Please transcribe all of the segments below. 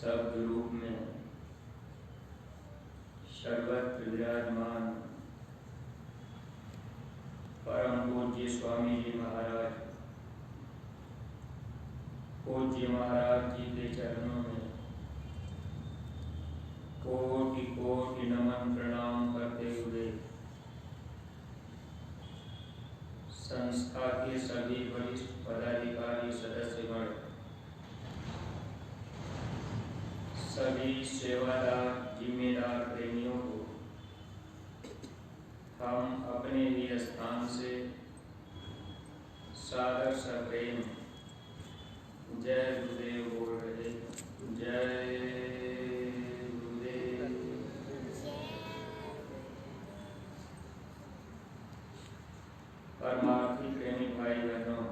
शब्द रूप में सर्वत्र विराजमान परम पूज्य स्वामी जी महाराज, पूज्य महाराज जी के चरणों में कोटि कोटि नमन प्रणाम करते हुए संस्था के सभी वरिष्ठ पदाधिकारी सदस्यगण, सभी सेवादार जिम्मेदार प्रेमियों को हम अपने ही स्थान से सादर सप्रेम जय गुरुदेव बोल रहे। जय गुरुदेव। परमार्थी प्रेमी भाई बहनों,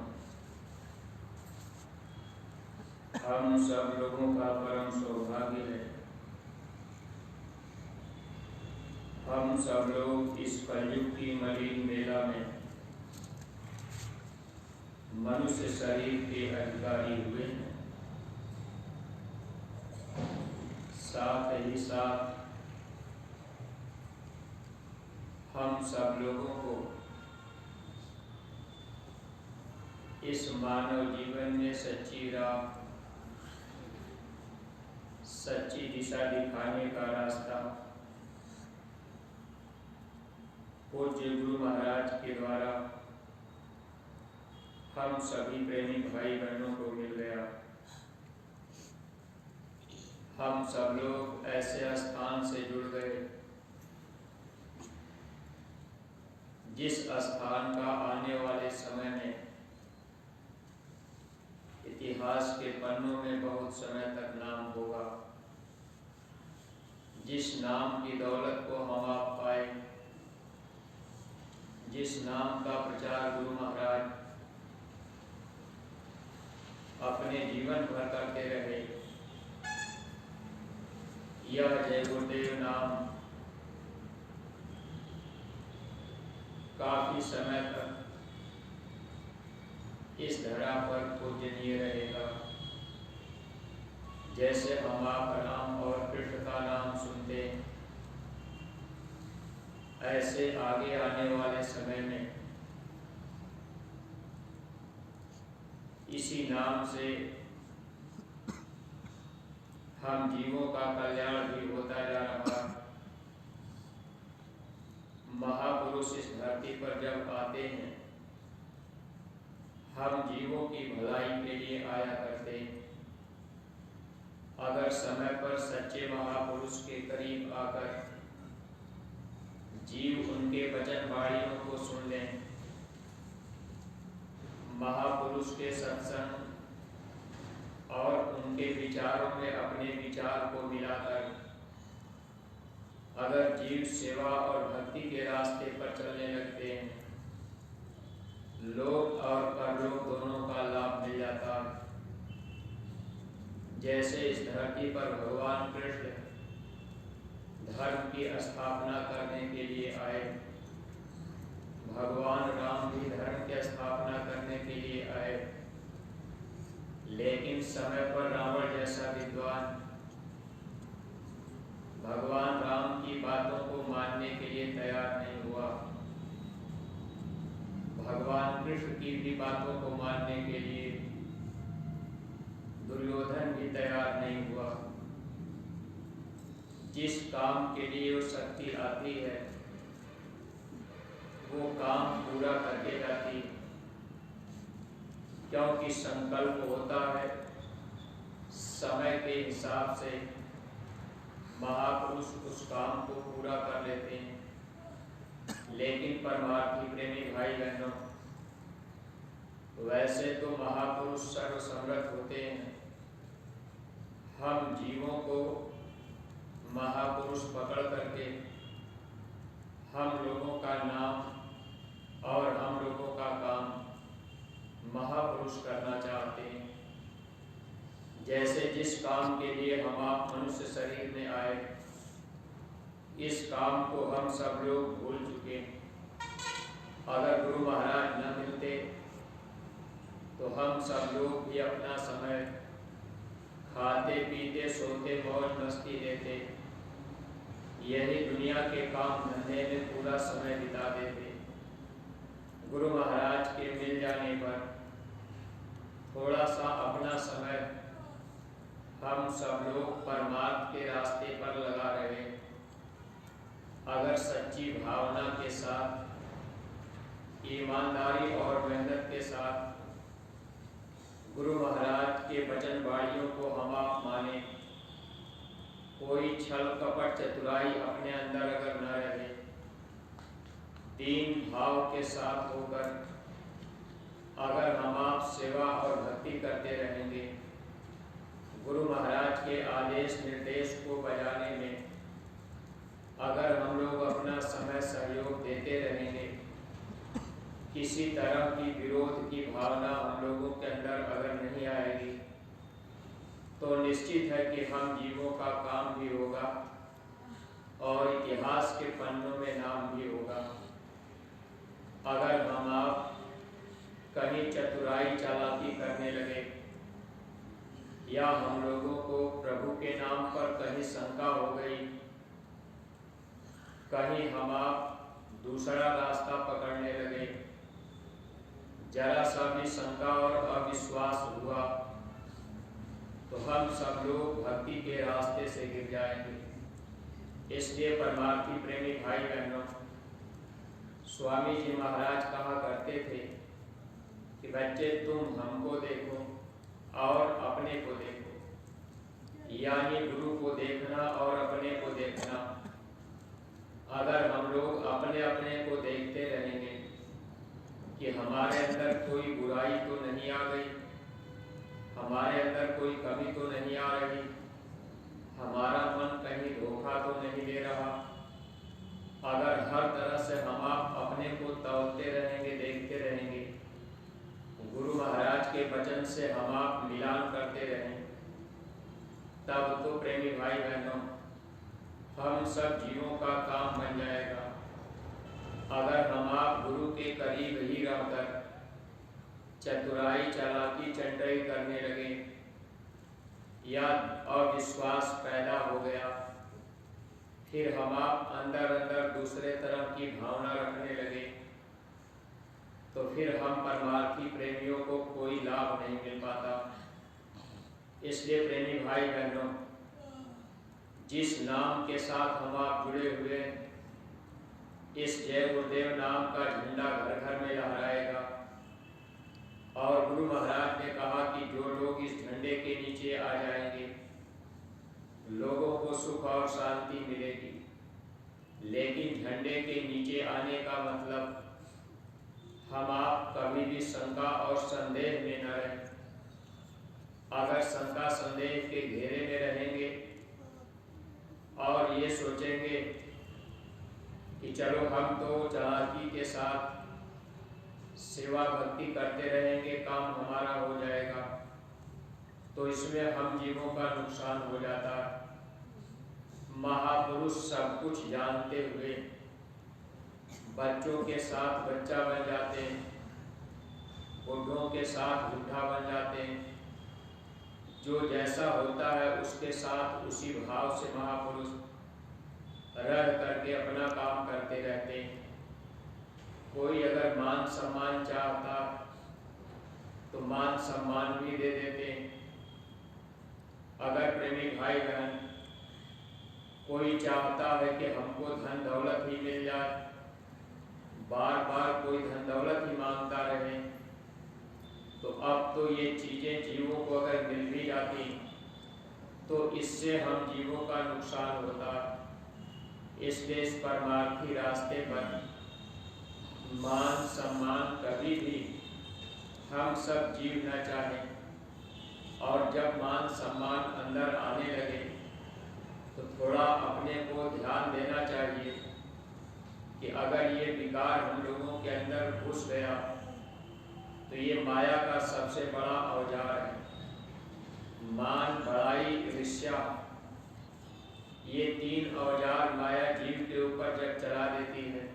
हम सब लोगों का परम सौभाग्य है, हम सब लोग इस कलयुग की मलिन मेला में मनुष्य शरीर के अधिकारी हुए हैं। साथ ही साथ हम सब लोगों को इस मानव जीवन में सच्ची राह, सच्ची दिशा दिखाने का रास्ता पूज्य गुरु महाराज के द्वारा हम सभी प्रेमी भाई बहनों को मिल गया। हम सब लोग ऐसे स्थान से जुड़ गए जिस स्थान का आने वाले समय में इतिहास के पन्नों में बहुत समय तक नाम होगा, जिस नाम की दौलत को हम आप पाए, जिस नाम का प्रचार गुरु महाराज अपने जीवन भर करते रहे, यह जय गुरुदेव नाम काफी समय तक इस धरा पर पूजनीय रहेगा। जैसे हम आप राम और कृष्ण का नाम सुनते, ऐसे आगे आने वाले समय में इसी नाम से हम जीवों का कल्याण भी होता जा रहा। महापुरुष इस धरती पर जब आते हैं, हम जीवों की भलाई के लिए आया करते। अगर समय पर सच्चे महापुरुष के करीब आकर जीव उनके वचन वाणियों को सुन लें, महापुरुष के सत्संग और उनके विचारों में अपने विचार को मिलाकर अगर जीव सेवा और भक्ति के रास्ते पर चलने लगते हैं, लोक और परलोक दोनों का लाभ मिल जाता। जैसे इस धरती पर भगवान कृष्ण धर्म की स्थापना करने के लिए आए, भगवान राम भी धर्म की स्थापना करने के लिए आए, लेकिन समय पर रावण जैसा विद्वान भगवान राम की बातों को मानने के लिए तैयार नहीं हुआ, भगवान कृष्ण की भी बातों को मानने के लिए दुर्योधन भी तैयार नहीं हुआ। जिस काम के लिए वो शक्ति आती है, वो काम पूरा करके जाती है, क्योंकि संकल्प होता है। समय के हिसाब से महापुरुष उस काम को पूरा कर लेते हैं, लेकिन परमार्थी प्रेमी भाई बहनों, वैसे तो महापुरुष सर्वसमर्थ होते हैं, हम जीवों को महापुरुष पकड़ करके हम लोगों का नाम और हम लोगों का काम महापुरुष करना चाहते हैं। जैसे जिस काम के लिए हम आप मनुष्य शरीर में आए, इस काम को हम सब लोग भूल चुके। अगर गुरु महाराज न मिलते तो हम सब लोग भी अपना समय खाते पीते सोते मौज मस्ती लेते, यही दुनिया के काम धंधे में पूरा समय बिता देते। गुरु महाराज के मिल जाने पर थोड़ा सा अपना समय हम सब लोग परमार्थ के रास्ते पर लगा रहे। अगर सच्ची भावना के साथ, ईमानदारी और मेहनत के साथ गुरु महाराज के वचन वाणियों को हम आप माने, कोई छल कपट चतुराई अपने अंदर अगर न रहे, दीन भाव के साथ होकर अगर हम आप सेवा और भक्ति करते रहेंगे, गुरु महाराज के आदेश निर्देश को बजाने में अगर हम लोग अपना समय सहयोग देते रहेंगे, किसी तरह की विरोध की भावना हम लोगों के अंदर अगर नहीं आएगी, तो निश्चित है कि हम जीवों का काम भी होगा और इतिहास के पन्नों में नाम भी होगा। अगर हम आप कहीं चतुराई चालाकी करने लगे या हम लोगों को प्रभु के नाम पर कहीं शंका हो गई, कहीं हम आप दूसरा रास्ता पकड़ने लगे, जरा सा भी शंका और अविश्वास हुआ, तो हम सब लोग भक्ति के रास्ते से गिर जाएंगे। इसलिए परमार्थी प्रेमी भाई बहनों, स्वामी जी महाराज कहा करते थे कि बच्चे तुम हमको देखो और अपने को देखो, यानी गुरु को देखना और अपने को देखना। अगर हम लोग अपने अपने को देखते रहेंगे कि हमारे अंदर कोई बुराई तो नहीं आ गई, हमारे अंदर कोई कमी तो नहीं आ रही, हमारा मन कहीं धोखा तो नहीं दे रहा, अगर हर तरह से हम आप अपने को तौलते रहेंगे, देखते रहेंगे, गुरु महाराज के वचन से हम आप मिलान करते रहें, तब तो प्रेमी भाई बहनों हम सब जीवों का काम बन जाएगा। अगर हम आप गुरु के करीब ही रहकर चतुराई चालाकी चंडाई करने लगे या अविश्वास पैदा हो गया, फिर हम आप अंदर अंदर दूसरे तरह की भावना रखने लगे, तो फिर हम परमार्थी प्रेमियों को कोई लाभ नहीं मिल पाता। इसलिए प्रेमी भाई बहनों, जिस नाम के साथ हम आप जुड़े हुए, इस जय गुरुदेव नाम का झंडा घर घर में लहराएगा। और गुरु महाराज ने कहा कि जो लोग इस झंडे के नीचे आ जाएंगे, लोगों को सुख और शांति मिलेगी। लेकिन झंडे के नीचे आने का मतलब हम आप कभी भी शंका और संदेह में न रहें। अगर शंका संदेह के घेरे में रहेंगे और ये सोचेंगे कि चलो हम तो चालाकी के साथ सेवा भक्ति करते रहेंगे, काम हमारा हो जाएगा, तो इसमें हम जीवों का नुकसान हो जाता है। महापुरुष सब कुछ जानते हुए बच्चों के साथ बच्चा बन जाते हैं, बुढ़ों के साथ बुढ़ा बन जाते हैं। जो जैसा होता है उसके साथ उसी भाव से महापुरुष रह करके अपना काम करते रहते हैं। कोई अगर मान सम्मान चाहता तो मान सम्मान भी दे देते हैं। अगर प्रेमी भाई बहन कोई चाहता है कि हमको धन दौलत ही मिल जाए, बार बार कोई धन दौलत ही मांगता रहे, तो अब तो ये चीजें जीवों को अगर मिल भी जाती तो इससे हम जीवों का नुकसान होता। इसलिए इस परमार्थी रास्ते पर मान सम्मान कभी भी हम सब जीना चाहें और जब मान सम्मान अंदर आने लगे तो थोड़ा अपने को ध्यान देना चाहिए कि अगर ये विकार हम लोगों के अंदर घुस गया तो ये माया का सबसे बड़ा औजार है। मान, बड़ाई, ईर्ष्या, ये तीन औजार माया जीव के ऊपर जब चला देती है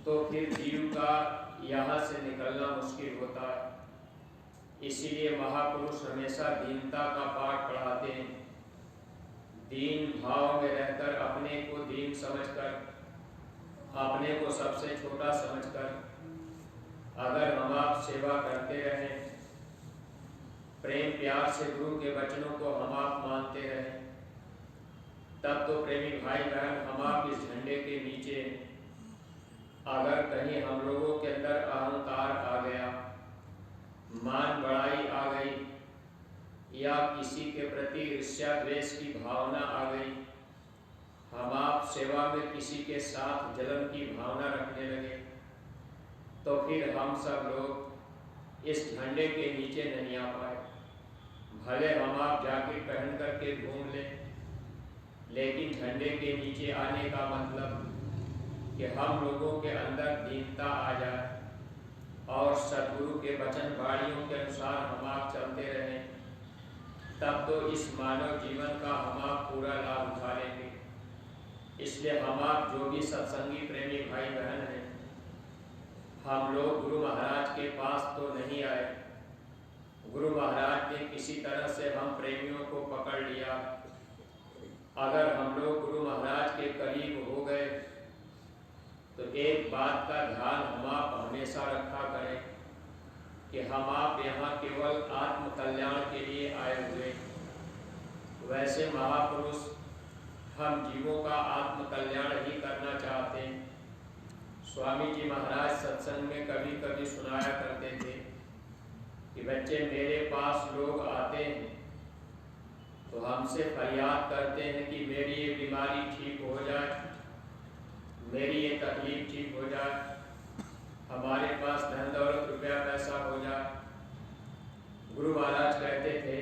तो फिर जीव का यहाँ से निकलना मुश्किल होता है। इसीलिए महापुरुष हमेशा दीनता का पाठ पढ़ाते हैं। दीन भाव में रहकर अपने को दीन समझकर, अपने को सबसे छोटा समझकर अगर हम आप सेवा करते रहें, प्रेम प्यार से गुरु के वचनों को हम आप मानते रहें, तब तो प्रेमी भाई बहन हम आप इस झंडे के नीचे। अगर कहीं हम लोगों के अंदर अहंकार आ गया, मान बढ़ाई आ गई या किसी के प्रति ईर्ष्या द्वेष की भावना आ गई, हम आप सेवा में किसी के साथ जलन की भावना रखने लगे, तो फिर हम सब लोग इस झंडे के नीचे नहीं आ पाए। भले हम आप जैकेट पहन करके घूम लें, लेकिन झंडे के नीचे आने का मतलब कि हम लोगों के अंदर दीनता आ जाए और सद्गुरु के वचन वाणियों के अनुसार हम आप चलते रहें, तब तो इस मानव जीवन का हम आप पूरा लाभ उठा लेंगे। इसलिए हम आप जो भी सत्संगी प्रेमी भाई बहन हैं, हम लोग गुरु महाराज के पास तो नहीं आए। गुरु महाराज ने किसी तरह से हम प्रेमियों को पकड़ लिया। अगर हम लोग गुरु महाराज के करीब हो गए तो एक बात का ध्यान हम आप हमेशा रखा करें कि हम आप यहाँ केवल आत्म कल्याण के लिए आए हुए। वैसे महापुरुष हम जीवों का आत्म कल्याण ही करना चाहते हैं। स्वामी जी महाराज सत्संग में कभी कभी सुनाया करते थे कि बच्चे मेरे पास लोग आते हैं तो हमसे फरियाद करते हैं कि मेरी ये बीमारी ठीक हो जाए, मेरी ये तकलीफ ठीक हो जाए, हमारे पास धन दौलत रुपया पैसा हो जाए। गुरु महाराज कहते थे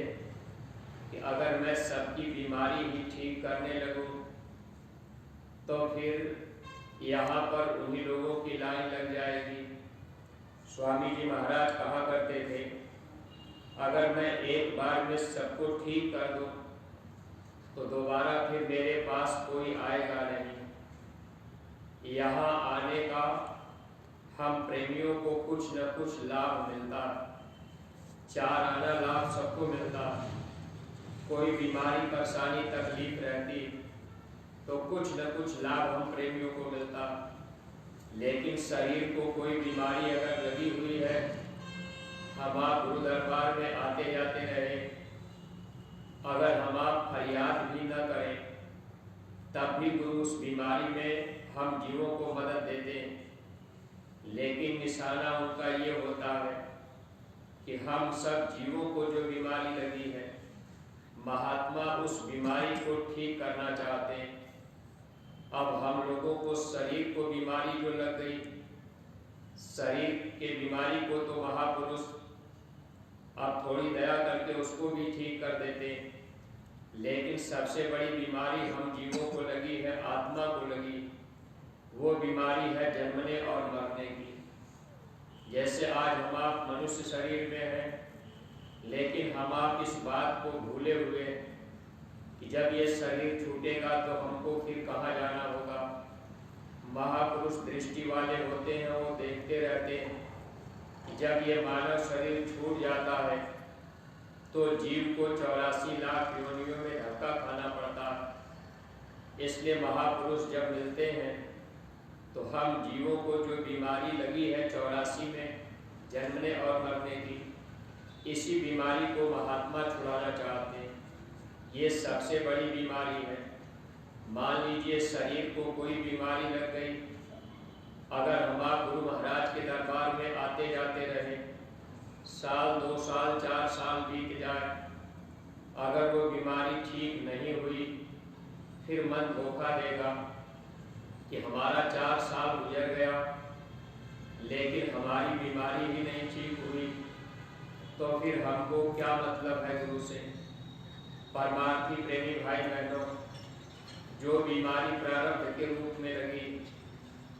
कि अगर मैं सबकी बीमारी ही ठीक करने लगूं तो फिर यहाँ पर उन्हीं लोगों की लाइन लग जाएगी। स्वामी जी महाराज कहा करते थे, अगर मैं एक बार में सबको ठीक कर दूं तो दोबारा फिर मेरे पास कोई आएगा नहीं। यहाँ आने का हम प्रेमियों को कुछ न कुछ लाभ मिलता, चार आना लाभ सबको मिलता। कोई बीमारी परेशानी तकलीफ रहती तो कुछ न कुछ लाभ हम प्रेमियों को मिलता। लेकिन शरीर को कोई बीमारी अगर लगी हुई है, हम आप गुरु दरबार में आते जाते रहे, अगर हम आप फरियाद भी न करें, तब भी गुरु उस बीमारी में हम जीवों को मदद देते हैं। लेकिन निशाना उनका ये होता है कि हम सब जीवों को जो बीमारी लगी है, महात्मा उस बीमारी को ठीक करना चाहते हैं। अब हम लोगों को शरीर को बीमारी जो लग गई, शरीर के बीमारी को तो महापुरुष अब थोड़ी दया करके उसको भी ठीक कर देते हैं। लेकिन सबसे बड़ी बीमारी हम जीवों को लगी है, आत्मा को लगी, वो बीमारी है जन्मने और मरने की। जैसे आज हम आप मनुष्य शरीर में हैं, लेकिन हम आप इस बात को भूले हुए कि जब ये शरीर छूटेगा तो हमको फिर कहाँ जाना होगा। महापुरुष दृष्टि वाले होते हैं, वो देखते रहते हैं कि जब ये मानव शरीर छूट जाता है तो जीव को 84 लाख योनियों में धक्का खाना पड़ता है। इसलिए महापुरुष जब मिलते हैं तो हम जीवों को जो बीमारी लगी है 84 में जन्मने और मरने की, इसी बीमारी को महात्मा छुड़ाना चाहते हैं। ये सबसे बड़ी बीमारी है। मान लीजिए शरीर को कोई बीमारी लग गई, अगर हम आप गुरु महाराज के दरबार में आते जाते रहे, साल 2 साल 4 साल बीत जाए, अगर वो बीमारी ठीक नहीं हुई, फिर मन धोखा देगा कि हमारा 4 साल गुजर गया, लेकिन हमारी बीमारी ही नहीं ठीक हुई, तो फिर हमको क्या मतलब है गुरु से। परमार्थी प्रेमी भाई बहनों, जो बीमारी प्रारब्ध के रूप में लगी,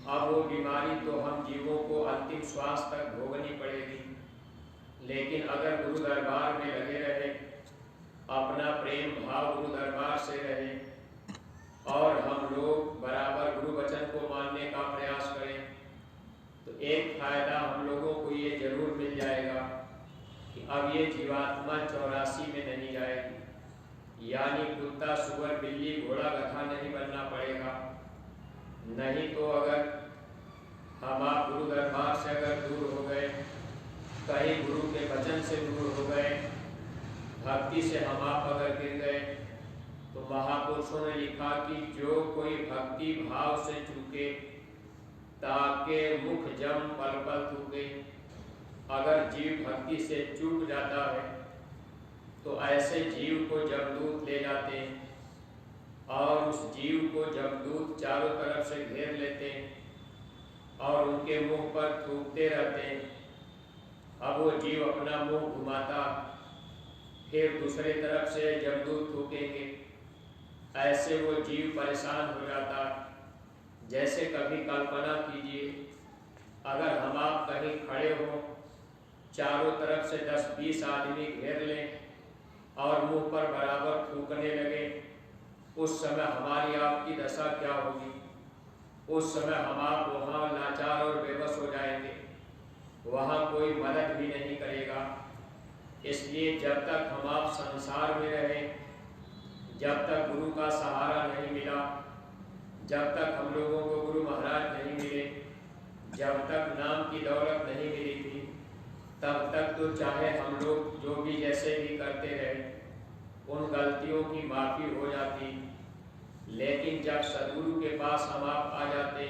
अब वो बीमारी तो हम जीवों को अंतिम श्वास तक भोगनी पड़ेगी। लेकिन अगर गुरु दरबार में लगे रहे, अपना प्रेम भाव गुरु दरबार से रहे, और हम लोग बराबर गुरु वचन को मानने का प्रयास करें, तो एक फायदा हम लोगों को ये जरूर मिल जाएगा कि अब ये जीवात्मा 84 में नहीं जाएगी, यानी कुत्ता सुअर बिल्ली घोड़ा गधा नहीं बनना पड़ेगा। नहीं तो अगर हम आप गुरु दरबार से अगर दूर हो गए, कहीं गुरु के वचन से दूर हो गए, भक्ति से हम आप अगर गिर गए, तो महापुरुषों ने लिखा कि जो कोई भक्ति भाव से चूके, ताके मुख जम पल पल थूके। अगर जीव भक्ति से चूक जाता है, तो ऐसे जीव को जमदूत ले जाते हैं, और उस जीव को जमदूत चारों तरफ से घेर लेते हैं और उनके मुंह पर थूकते रहते हैं। अब वो जीव अपना मुंह घुमाता, फिर दूसरे तरफ से जमदूत थूकेंगे, ऐसे वो जीव परेशान हो जाता। जैसे कभी कल्पना कीजिए, अगर हम आप कहीं खड़े हो, चारों तरफ से 10-20 आदमी घेर लें और मुंह पर बराबर थूकने लगे, उस समय हमारी आपकी दशा क्या होगी। उस समय हम आप वहाँ लाचार और बेबस हो जाएंगे, वहाँ कोई मदद भी नहीं करेगा। इसलिए जब तक हम आप संसार में रहें, जब तक गुरु का सहारा नहीं मिला, जब तक हम लोगों को गुरु महाराज नहीं मिले, जब तक नाम की दौलत नहीं मिली थी, तब तक तो चाहे हम लोग जो भी जैसे भी करते रहे, उन गलतियों की माफ़ी हो जाती। लेकिन जब सद्गुरु के पास हम आप आ जाते,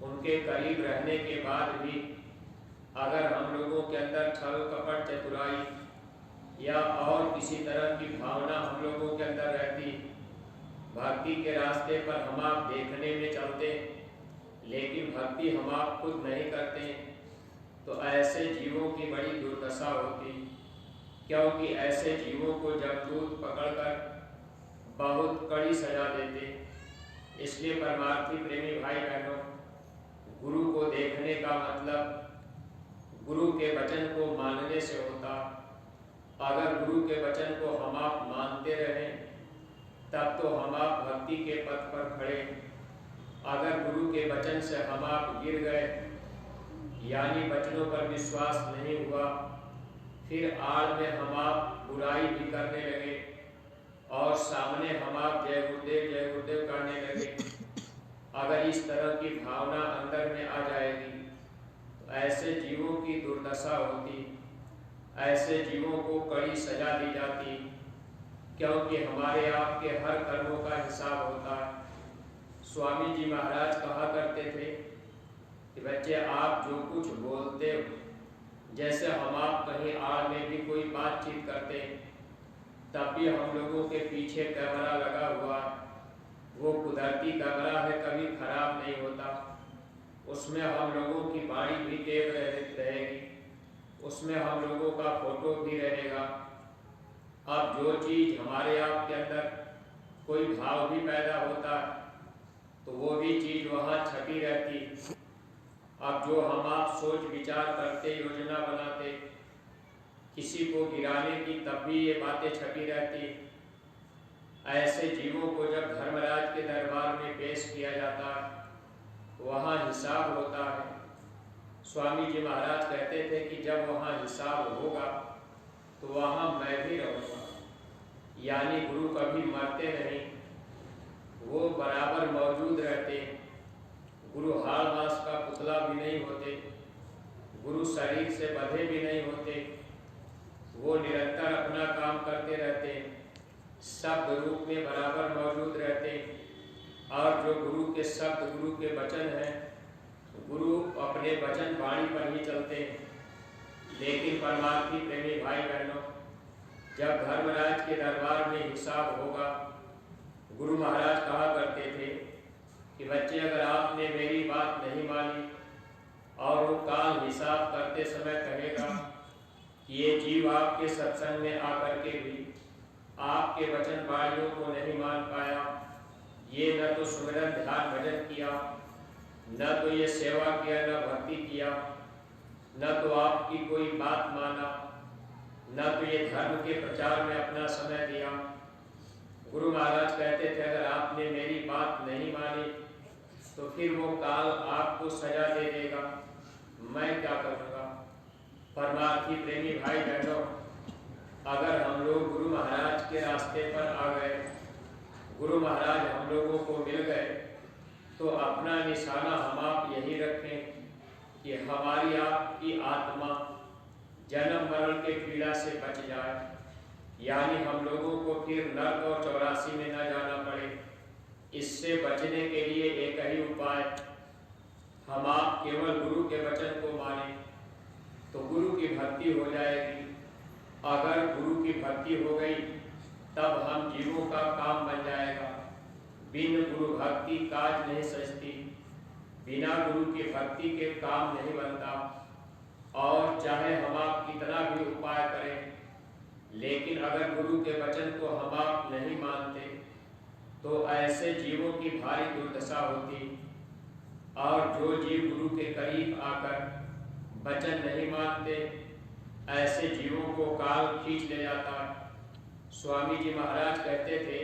उनके करीब रहने के बाद भी अगर हम लोगों के अंदर छल कपट चतुराई या और किसी तरह की भावना हम लोगों के अंदर रहती, भक्ति के रास्ते पर हम आप देखने में चलते, लेकिन भक्ति हम आप खुद नहीं करते, तो ऐसे जीवों की बड़ी दुर्दशा होती। क्योंकि ऐसे जीवों को जमदूत पकड़कर बहुत कड़ी सजा देते। इसलिए परमार्थी प्रेमी भाई बहनों, गुरु को देखने का मतलब गुरु के वचन को मानने से होता। अगर गुरु के वचन को हम आप मानते रहें, तब तो हम आप भक्ति के पथ पर खड़े। अगर गुरु के वचन से हम आप गिर गए, यानी वचनों पर विश्वास नहीं हुआ, फिर आड़ में हम आप बुराई भी करने लगे और सामने हम आप जय गुरुदेव करने लगे, अगर इस तरह की भावना अंदर में आ जाएगी, तो ऐसे जीवों की दुर्दशा होती, ऐसे जीवों को कड़ी सजा दी जाती। क्योंकि हमारे आपके हर कर्मों का हिसाब होता है। स्वामी जी महाराज कहा करते थे कि बच्चे, आप जो कुछ बोलते हो, जैसे हम आप कहीं आड़ में भी कोई बातचीत करते हैं, तब भी हम लोगों के पीछे कैमरा लगा हुआ, वो कुदरती कैमरा है, कभी खराब नहीं होता। उसमें हम लोगों की बाणी भी टेप रहेगी, उसमें हम लोगों का फोटो भी रहेगा। अब जो चीज़ हमारे आप के अंदर कोई भाव भी पैदा होता, तो वो भी चीज़ वहाँ छपी रहती। अब जो हम आप सोच विचार करते, योजना बनाते, किसी को गिराने की, तब भी ये बातें छपी रहती। ऐसे जीवों को जब धर्मराज के दरबार में पेश किया जाता, वहाँ हिसाब होता है। स्वामी जी महाराज कहते थे कि जब वहाँ हिसाब होगा, तो वहाँ मैं भी रहूँगा। यानी गुरु कभी मरते नहीं, वो बराबर मौजूद रहते। गुरु हाड़ मांस का पुतला भी नहीं होते, गुरु शरीर से बंधे भी नहीं होते, वो निरंतर अपना काम करते रहते, शब्द रूप में बराबर मौजूद रहते। और जो गुरु के शब्द, गुरु के वचन हैं, गुरु अपने वचन वाणी पर ही चलते हैं। लेकिन परमार्थी प्रेमी भाई बहनों, जब धर्मराज के दरबार में हिसाब होगा, गुरु महाराज कहा करते थे कि बच्चे, अगर आपने मेरी बात नहीं मानी और काल हिसाब करते समय कहेगा कि ये जीव आपके सत्संग में आकर के भी आपके वचन वाणियों को नहीं मान पाया, ये न तो सुमिरन ध्यान भजन किया, न तो ये सेवा किया, न भक्ति किया, न तो आपकी कोई बात माना, न तो ये धर्म के प्रचार में अपना समय दिया। गुरु महाराज कहते थे अगर आपने मेरी बात नहीं मानी तो फिर वो काल आपको सजा दे देगा, मैं क्या करूँगा। परमार्थी प्रेमी भाई बहनों, अगर हम लोग गुरु महाराज के रास्ते पर आ गए, गुरु महाराज हम लोगों को मिल गए, तो अपना निशाना हम आप यही रखें कि हमारी आपकी आत्मा जन्म मरण के पीड़ा से बच जाए, यानी हम लोगों को फिर नरक और 84 में न जाना पड़े। इससे बचने के लिए एक ही उपाय, हम आप केवल गुरु के वचन को माने तो गुरु की भक्ति हो जाएगी। अगर गुरु की भक्ति हो गई तब हम जीवों का काम बन जाएगा। बिन गुरु भक्ति काज नहीं सजती, बिना गुरु की भक्ति के काम नहीं बनता। और चाहे हम आप कितना भी उपाय करें, लेकिन अगर गुरु के वचन को हम आप नहीं मानते तो ऐसे जीवों की भारी दुर्दशा होती। और जो जीव गुरु के करीब आकर वचन नहीं मानते, ऐसे जीवों को काल खींच ले जाता है। स्वामी जी महाराज कहते थे,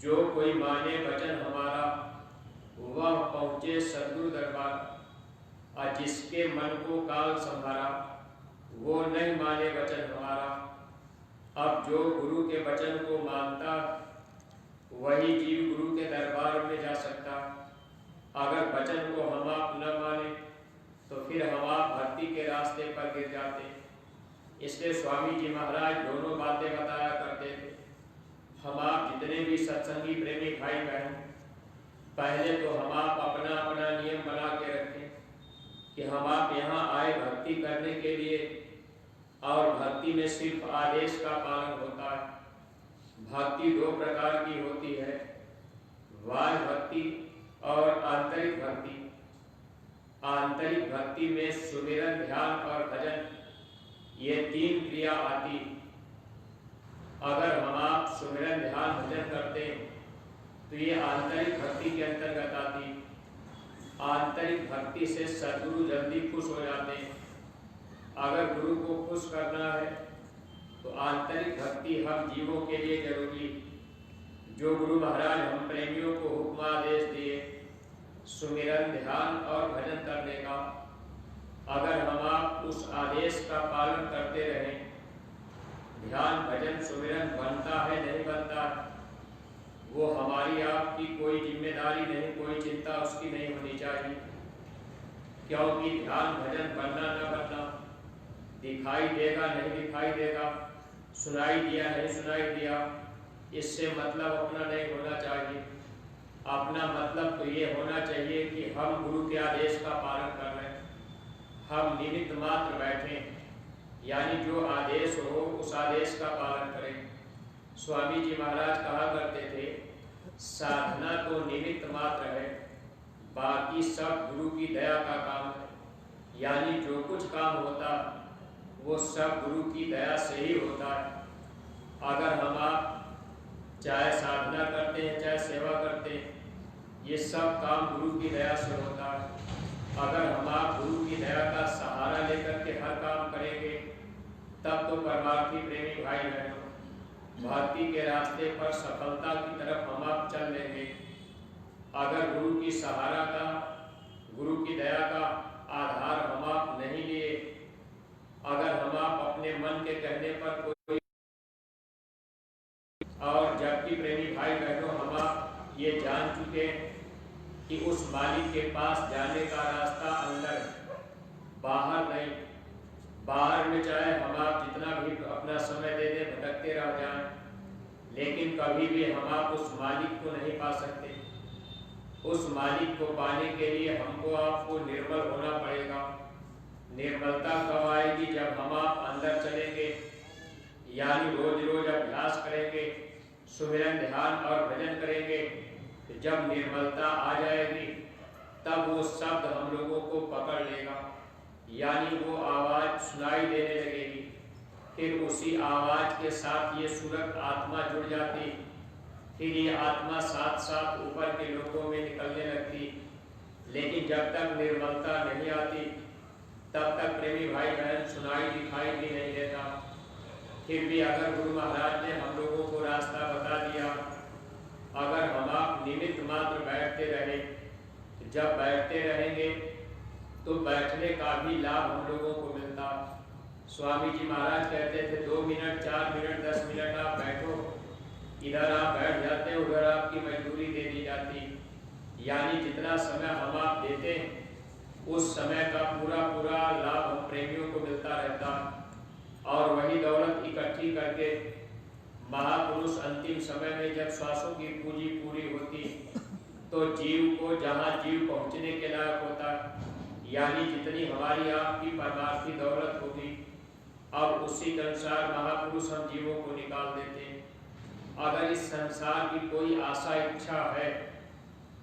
जो कोई माने वचन हमारा वह पहुँचे सद्गुरु दरबार, और जिसके मन को काल संभारा वो नहीं माने वचन हमारा। अब जो गुरु के वचन को मानता वही जीव गुरु के दरबार में जा सकता। अगर वचन को हम आप न माने तो फिर हम आप भक्ति के रास्ते पर गिर जाते। इसलिए स्वामी जी महाराज दोनों बातें बताया करते थे। हम आप जितने भी सत्संगी प्रेमी भाई बहन, पहले तो हम आप अपना अपना नियम बना के रखें कि हम आप यहाँ आए भक्ति करने के लिए, और भक्ति में सिर्फ आदेश का पालन होता है। भक्ति दो प्रकार की होती है, बाह्य भक्ति और आंतरिक भक्ति। आंतरिक भक्ति में सुमिरन, ध्यान और भजन, ये तीन क्रिया आती। अगर हम आप सुमिरन, ध्यान, भजन करते हैं तो ये आंतरिक भक्ति के अंतर्गत आती। आंतरिक भक्ति से सद्गुरु जल्दी खुश हो जाते हैं। अगर गुरु को खुश करना है तो आंतरिक भक्ति हम जीवों के लिए जरूरी। जो गुरु महाराज हम प्रेमियों को हुक्मादेश दिए सुमिरन, ध्यान और भजन करने का, अगर हम आप उस आदेश का पालन करते रहें, ध्यान भजन सुमिरन बनता है नहीं बनता, वो हमारी आपकी कोई जिम्मेदारी नहीं, कोई चिंता उसकी नहीं होनी चाहिए। क्योंकि ध्यान भजन बनना न बनना, दिखाई देगा नहीं दिखाई देगा, सुनाई दिया नहीं सुनाई दिया, इससे मतलब अपना नहीं होना चाहिए। अपना मतलब तो ये होना चाहिए कि हम गुरु के आदेश का पालन कर रहे हैं, हम निमित्त मात्र बैठें, यानी जो आदेश हो उस आदेश का पालन करें। स्वामी जी महाराज कहा करते थे, साधना तो निमित्त मात्र है, बाकी सब गुरु की दया का काम है। यानी जो कुछ काम होता वो सब गुरु की दया से ही होता है। अगर हम आप चाहे साधना करते हैं चाहे सेवा करते हैं, ये सब काम गुरु की दया से होता है। अगर हम आप गुरु की दया का सहारा लेकर के हर काम करेंगे तब तो परमार्थी प्रेमी भाई बहनों भक्ति के रास्ते पर सफलता की तरफ हम आप चल लेंगे। अगर गुरु की सहारा का, गुरु की दया का आधार हम आप नहीं लिए, अगर हम आप अपने मन के कहने पर कोई, और जबकि प्रेमी भाई बहनों हम आप ये जान चुके कि उस मालिक के पास जाने का रास्ता अंदर है, बाहर नहीं। बाहर में चाहे हम आप जितना भी अपना समय दे दें, भटकते रह जाएं, लेकिन कभी भी हम आप उस मालिक को नहीं पा सकते। उस मालिक को पाने के लिए हमको आपको निर्मल होना पड़ेगा। निर्मलता कब आएगी? जब हम आप अंदर चलेंगे, यानी रोज रोज अभ्यास करेंगे, सुमिरन, ध्यान और भजन करेंगे। तो जब निर्मलता आ जाएगी तब वो शब्द हम लोगों को पकड़ लेगा, यानी वो आवाज़ सुनाई देने लगेगी। फिर उसी आवाज़ के साथ ये सूरत आत्मा जुड़ जाती, फिर ये आत्मा साथ साथ ऊपर के लोगों में निकलने लगती। लेकिन जब तक निर्मलता नहीं आती तब तक प्रेमी भाई बहन सुनाई दिखाई भी नहीं देता। फिर भी अगर गुरु महाराज ने हम लोगों को रास्ता बता दिया, अगर हम आप निमित्त मात्र बैठते रहे, जब बैठते रहेंगे तो बैठने का भी लाभ हम लोगों को मिलता। स्वामी जी महाराज कहते थे 2 मिनट 4 मिनट 10 मिनट आप बैठो, इधर आप बैठ जाते, उधर आपकी मजदूरी दे दी जाती। यानी जितना समय हम आप देते उस समय का पूरा पूरा लाभ हम प्रेमियों को मिलता रहता। और वही दौलत इकट्ठी करके महापुरुष अंतिम समय में जब श्वासों की पूंजी पूरी होती तो जीव को जहाँ जीव पहुँचने के लायक होता, यानी जितनी हमारी आपकी परमार्थी दौलत होगी, अब उसी के अनुसार महापुरुष हम जीवों को निकाल देते। अगर इस संसार की कोई आशा इच्छा है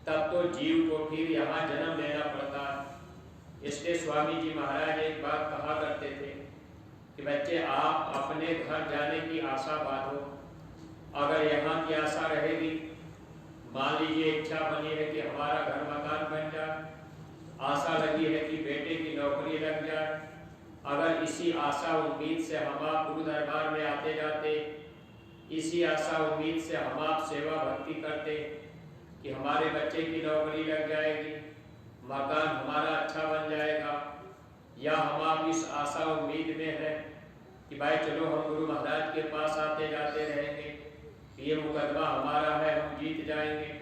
तब तो जीव को फिर यहाँ जन्म लेना पड़ता है। इसलिए स्वामी जी महाराज एक बात कहा करते थे कि बच्चे आप अपने घर जाने की आशा बांधो। अगर यहाँ की आशा रहेगी, मान लीजिए इच्छा बनी है कि हमारा घर मकान बन जाए, आशा लगी है कि बेटे की नौकरी लग जाए, अगर इसी आशा उम्मीद से हम आप गुरु दरबार में आते जाते, इसी आशा उम्मीद से हम आप सेवा भक्ति करते कि हमारे बच्चे की नौकरी लग जाएगी, मकान हमारा अच्छा बन जाएगा, या हम आप इस आशा उम्मीद में है कि भाई चलो हम गुरु महाराज के पास आते जाते रहेंगे, ये मुकदमा हमारा है, हम जीत जाएंगे।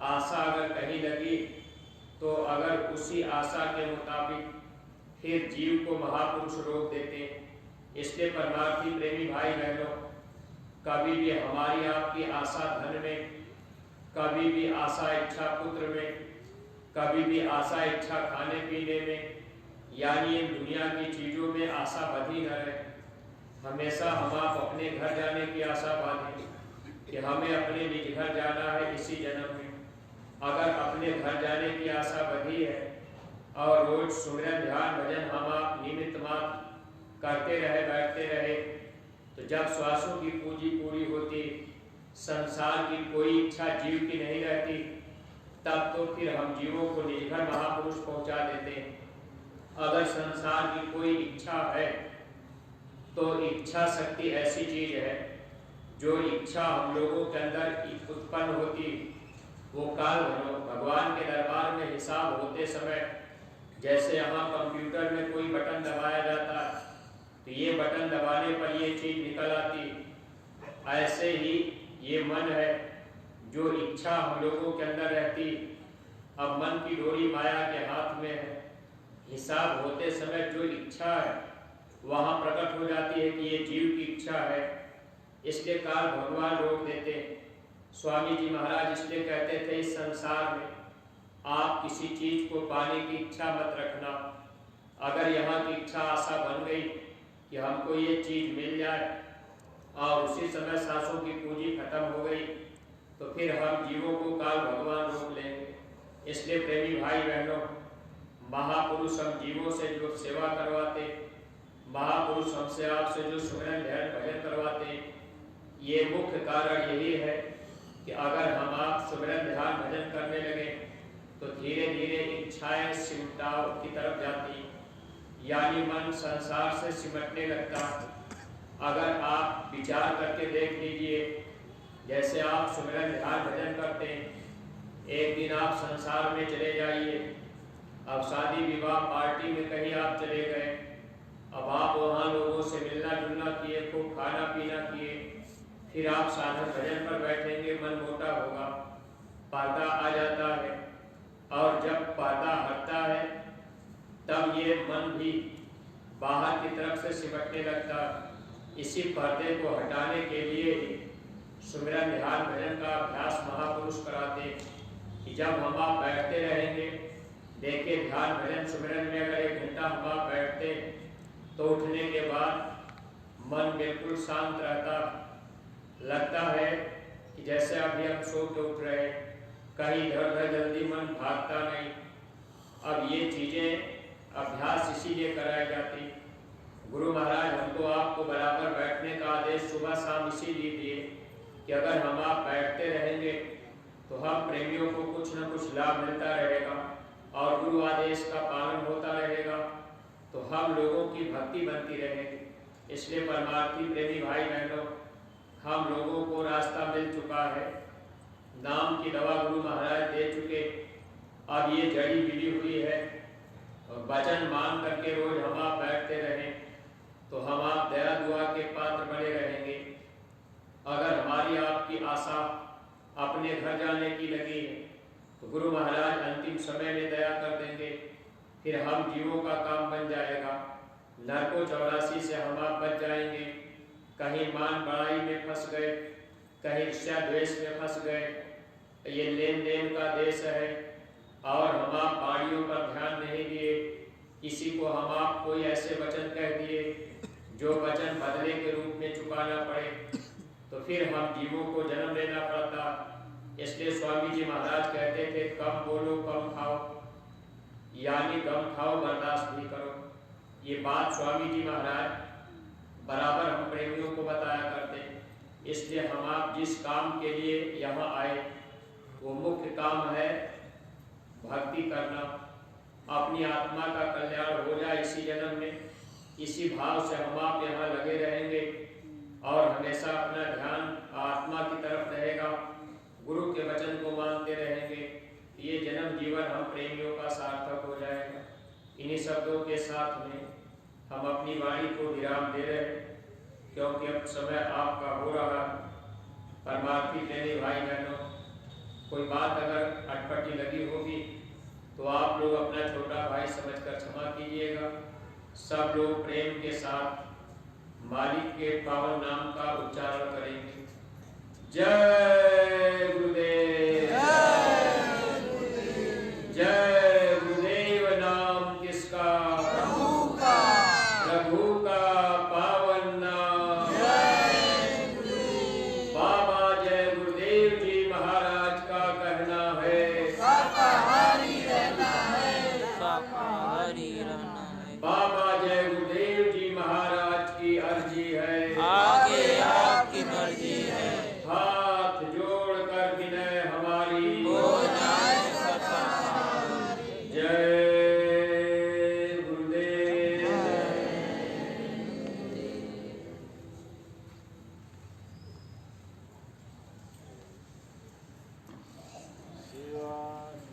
आशा अगर कहीं लगी तो अगर उसी आशा के मुताबिक फिर जीव को महापुरुष रोक देते हैं। इसलिए परमार्थी प्रेमी भाई बहनों, कभी भी हमारी आपकी आशा धन में, कभी भी आशा इच्छा पुत्र में, कभी भी आशा इच्छा खाने पीने में, यानी इन दुनिया की चीज़ों में आशा बंधी न रहे। हमेशा हम आप अपने घर जाने की आशा बांधें कि हमें अपने निज घर जाना है इसी जन्म में। अगर अपने घर जाने की आशा बंधी है और रोज सुमिरन ध्यान भजन हम आप निमित्त मात्र करते रहे, बैठते रहे, तो जब श्वासों की पूंजी पूरी होती, संसार की कोई इच्छा जीव की नहीं रहती, तब तो फिर हम जीवों को निज घर महापुरुष पहुंचा देते हैं। अगर संसार की कोई इच्छा है तो इच्छा शक्ति ऐसी चीज है, जो इच्छा हम लोगों के अंदर उत्पन्न होती, वो काल भगवान के दरबार में हिसाब होते समय जैसे यहाँ कंप्यूटर में कोई बटन दबाया जाता है तो ये बटन दबाने पर ये चीज निकल आती, ऐसे ही ये मन है, जो इच्छा हम लोगों के अंदर रहती, अब मन की डोरी माया के हाथ में है। हिसाब होते समय जो इच्छा है वहाँ प्रकट हो जाती है कि ये जीव की इच्छा है, इसलिए काल भगवान रोक देते हैं। स्वामी जी महाराज इसलिए कहते थे इस संसार में आप किसी चीज को पाने की इच्छा मत रखना। अगर यहाँ की इच्छा आशा बन गई कि हमको ये चीज मिल जाए और उसी समय सांसों की पूंजी खत्म हो गई, तो फिर हम जीवों को काल भगवान रोक लेंगे। इसलिए प्रेमी भाई बहनों, महापुरुष हम जीवों से जो सेवा करवाते, महापुरुष हमसे आपसे जो सुमिरन ध्यान भजन करवाते, ये मुख्य कारण यही है कि अगर हम आप सुमिरन ध्यान भजन करने लगे तो धीरे धीरे इच्छाएं सिमटाव की तरफ जाती, यानी मन संसार से सिमटने लगता। अगर आप विचार करके देख लीजिए, जैसे आप सुमिरन ध्यान भजन करते हैं, एक दिन आप संसार में चले जाइए, अब शादी विवाह पार्टी में कहीं आप चले गए, अब आप वहाँ लोगों से मिलना जुलना किए, खूब खाना पीना किए, फिर आप साधन भजन पर बैठेंगे, मन मोटा होगा, पर्दा आ जाता है, और जब पर्दा हटता है तब ये मन भी बाहर की तरफ से सिमटने लगता। इसी पर्दे को हटाने के लिए सुमिरन ध्यान भजन का अभ्यास महापुरुष कराते कि जब हम आप बैठते रहेंगे, देखिए ध्यान भजन सुमिरन में अगर 1 घंटा हम आप बैठते तो उठने के बाद मन बिल्कुल शांत रहता, लगता है कि जैसे अभी हम सो के उठ रहे, कहीं इधर उधर जल्दी मन भागता नहीं, अब ये चीज़ें अभ्यास इसीलिए कराई जाती। गुरु महाराज हमको आपको बराबर बैठने का आदेश सुबह शाम इसीलिए दिए कि अगर हम आप बैठते रहेंगे तो हम प्रेमियों को कुछ न कुछ लाभ मिलता रहेगा और गुरु आदेश का पालन होता रहेगा, तो हम लोगों की भक्ति बनती रहेगी। इसलिए परमार्थी प्रेमी भाई बहनों, हम लोगों को रास्ता मिल चुका है, नाम की दवा गुरु महाराज दे चुके, अब ये जड़ी मिली हुई है और वचन मान करके रोज हम आप बैठते रहें तो हम आप दया दुआ के पात्र बने रहेंगे। अगर हमारी आपकी आशा अपने घर जाने की लगी है तो गुरु महाराज अंतिम समय में दया कर देंगे, फिर हम जीवों का काम बन जाएगा। नरकों 84 से हम आप बच जाएंगे। कहीं मान बढ़ाई में फंस गए, कहीं ईर्ष्या द्वेष में फंस गए, ये लेन देन का देश है और हम आप बाड़ियों पर ध्यान नहीं दिए, किसी को हम आप कोई ऐसे वचन कह दिए जो वचन बदले के रूप में चुकाना पड़े, तो फिर हम जीवों को जन्म लेना पड़ता। इसलिए स्वामी जी महाराज कहते थे कम बोलो कम खाओ, यानी कम खाओ बर्दाश्त भी करो। ये बात स्वामी जी महाराज बराबर हम प्रेमियों को बताया करते। इसलिए हम आप जिस काम के लिए यहाँ आए वो मुख्य काम है भक्ति करना, अपनी आत्मा का कल्याण हो जाए इसी जन्म में। इसी भाव से हम आप यहाँ लगे रहेंगे और हमेशा अपना ध्यान आत्मा की तरफ रहेगा, गुरु के वचन को मानते रहेंगे। ये जन्म जीवन हम प्रेमियों का सार्थक हो जाएगा। इन्हीं शब्दों के साथ में हम अपनी वाणी को विराम दे रहे हैं, क्योंकि अब समय आपका हो रहा है। परमार्थी प्रेमी भाई बहनों, कोई बात अगर अटपटी लगी होगी तो आप लोग अपना छोटा भाई समझकर क्षमा कीजिएगा। सब लोग प्रेम के साथ मालिक के पावन नाम का उच्चारण करेंगे। जय गुरुदेव।